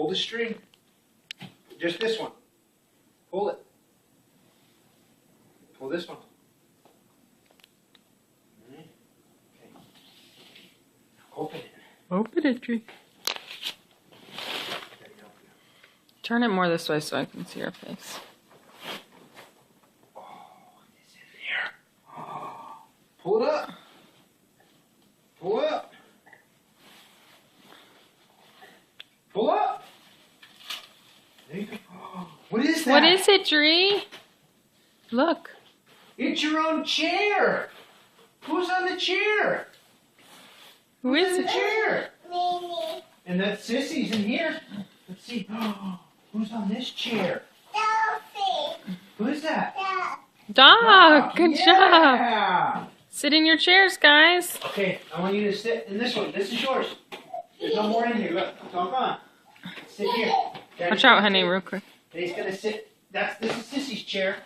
pull the string. Just this one. Pull it. Pull this one. Okay. Open it. Open it, Tree. There you go. Turn it more this way so I can see your face. Oh, it's in there. Oh. Pull it up. Pull it up. Pull up. There you go. Oh, what is that? What is it, Dree? Look. It's your own chair. Who's on the chair? Who is Who's in it? the chair? Mimi. And that Sissy's in here. Let's see. Who's on this chair? Sophie. Who is that? Dog. Good job. Yeah. Sit in your chairs, guys. Okay, I want you to sit in this one. This is yours. There's no more in here. Look, come on. Sit here. Daddy's Watch out, gonna honey, sit. real quick. Daddy's gonna sit. This is Sissy's chair.